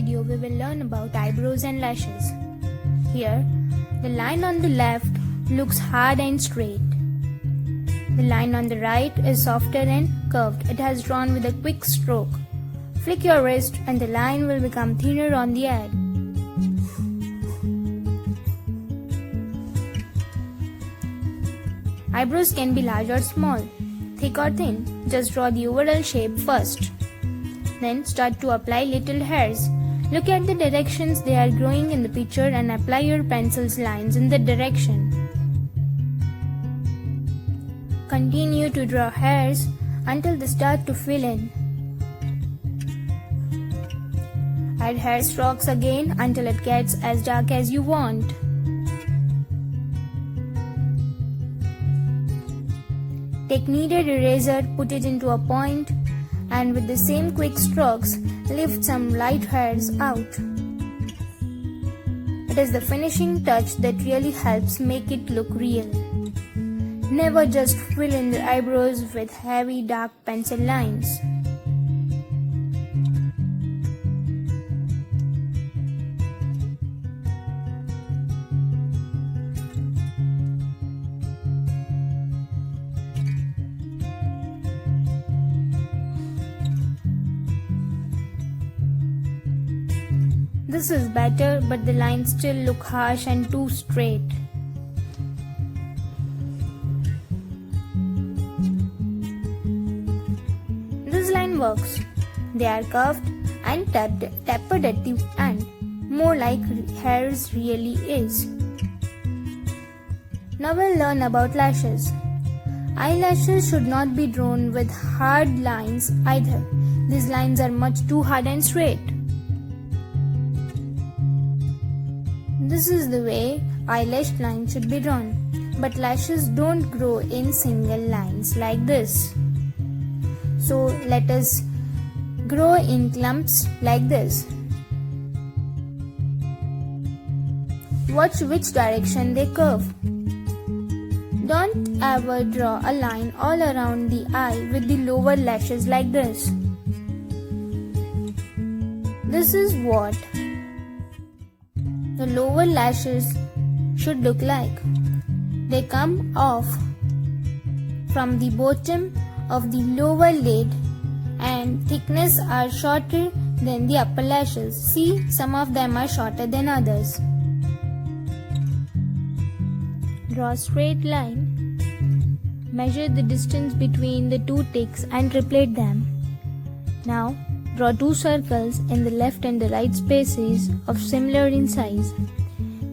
video we will learn about eyebrows and lashes. Here, the line on the left looks hard and straight. The line on the right is softer and curved. It has drawn with a quick stroke. Flick your wrist and the line will become thinner on the edge. Eyebrows can be large or small, thick or thin. Just draw the overall shape first. Then start to apply little hairs. Look at the directions they are growing in the picture and apply your pencil's lines in that direction. Continue to draw hairs until they start to fill in. Add hair strokes again until it gets as dark as you want. Take kneaded eraser, put it into a point, and with the same quick strokes, lift some light hairs out. It is the finishing touch that really helps make it look real. Never just fill in the eyebrows with heavy dark pencil lines. This is better, but the lines still look harsh and too straight. This line works. They are curved and tapered at the end, more like hairs really is. Now we'll learn about lashes. Eyelashes should not be drawn with hard lines either. These lines are much too hard and straight. This is the way eyelash line should be drawn, but lashes don't grow in single lines like this. So let us grow in clumps like this. Watch which direction they curve. Don't ever draw a line all around the eye with the lower lashes like this. This is what the lower lashes should look like. They come off from the bottom of the lower lid and thickness are shorter than the upper lashes. See, some of them are shorter than others. Draw a straight line. Measure the distance between the two ticks and repeat them. Now, draw two circles in the left and the right spaces of similar in size.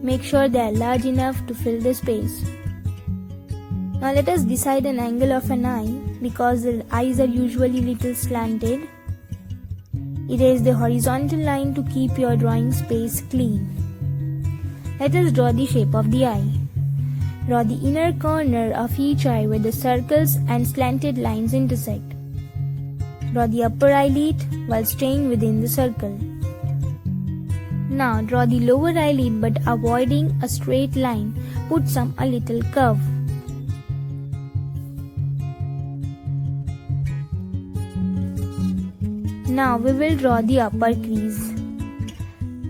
Make sure they are large enough to fill the space. Now let us decide an angle of an eye because the eyes are usually little slanted. Erase the horizontal line to keep your drawing space clean. Let us draw the shape of the eye. Draw the inner corner of each eye where the circles and slanted lines intersect. Draw the upper eyelid while staying within the circle. Now draw the lower eyelid but avoiding a straight line. Put a little curve. Now we will draw the upper crease.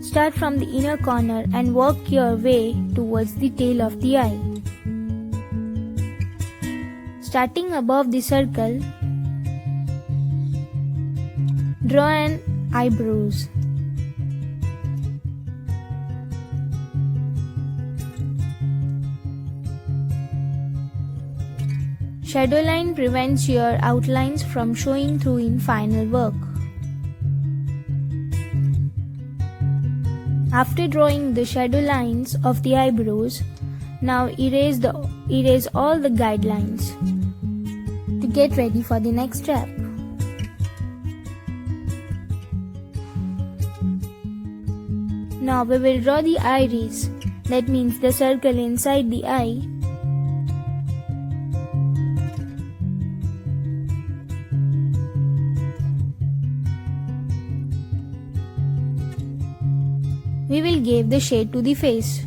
Start from the inner corner and work your way towards the tail of the eye. Starting above the circle, draw an eyebrows. Shadow line prevents your outlines from showing through in final work. After drawing the shadow lines of the eyebrows, now erase all the guidelines to get ready for the next step. Now we will draw the iris, that means the circle inside the eye. We will give the shade to the face.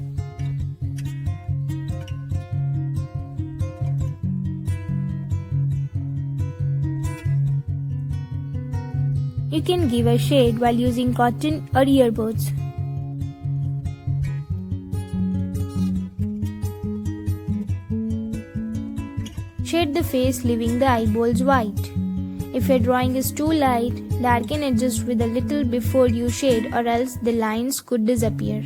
You can give a shade while using cotton or earbuds. Shade the face, leaving the eyeballs white. If your drawing is too light, darken it just with a little before you shade, or else the lines could disappear.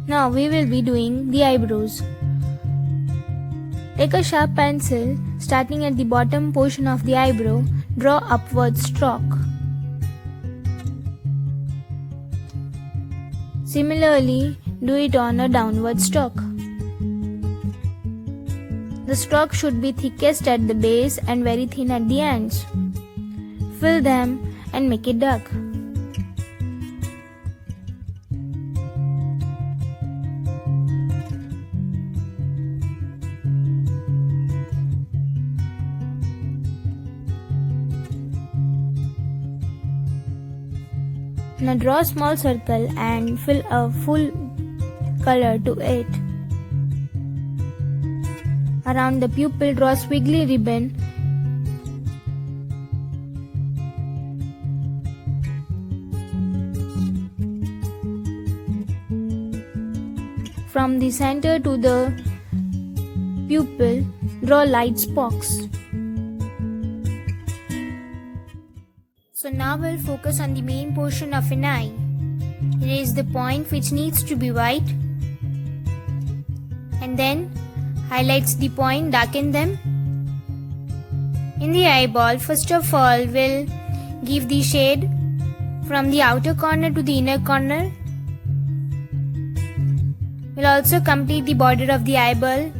Now we will be doing the eyebrows. Take a sharp pencil, starting at the bottom portion of the eyebrow, draw upward stroke. Similarly, do it on a downward stroke. The stroke should be thickest at the base and very thin at the ends. Fill them and make it dark. Now draw a small circle and fill a full color to it. Around the pupil, draw a squiggly ribbon. From the center to the pupil, draw light spokes. So now we'll focus on the main portion of an eye. Erase the point which needs to be white, and then highlights the point, darken them. In the eyeball, first of all, we'll give the shade from the outer corner to the inner corner. We'll also complete the border of the eyeball.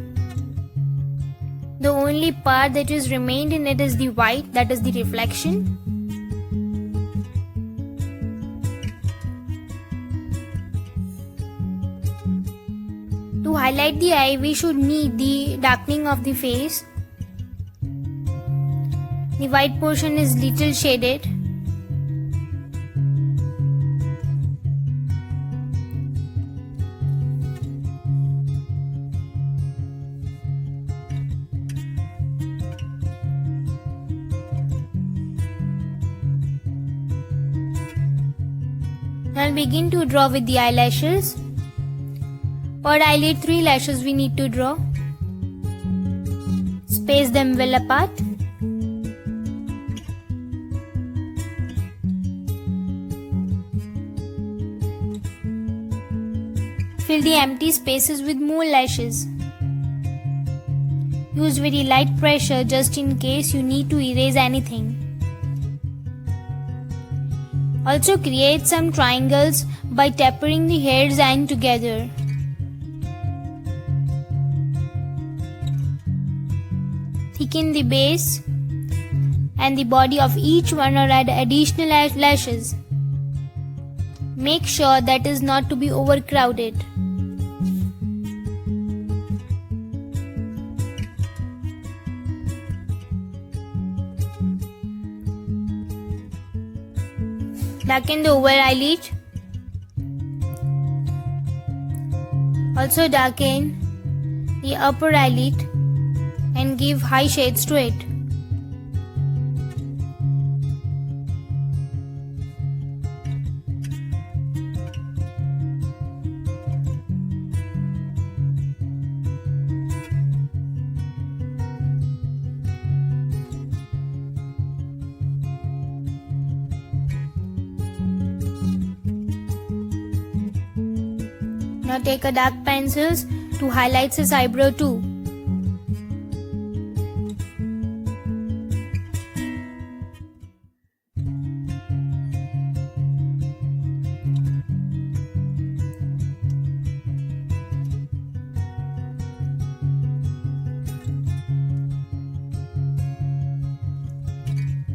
The only part that is remained in it is the white, that is the reflection. To highlight the eye, we should need the darkening of the face. The white portion is little shaded. Now begin to draw with the eyelashes. Per eyelid, 3 lashes we need to draw. Space them well apart. Fill the empty spaces with more lashes. Use very light pressure just in case you need to erase anything. Also create some triangles by tapering the hairs end together. Thicken the base and the body of each one or add additional lashes. Make sure that is not to be overcrowded. Darken the over eyelid. Also darken the upper eyelid and give high shades to it. Now take a dark pencils to highlight his eyebrow too.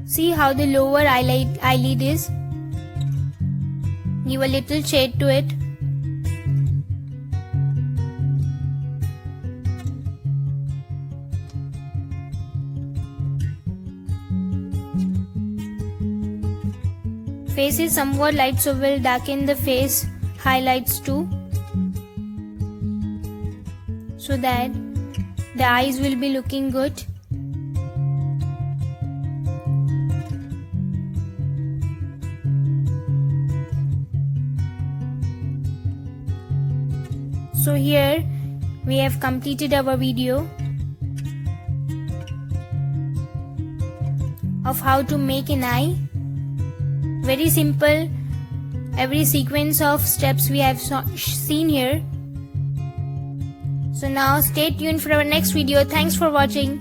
See how the lower eyelid is? Give a little shade to it. Face is somewhat light, so we'll darken the face highlights too, so that the eyes will be looking good. So here we have completed our video of how to make an eye. Very simple, every sequence of steps we have seen here. So now stay tuned for our next video. Thanks for watching.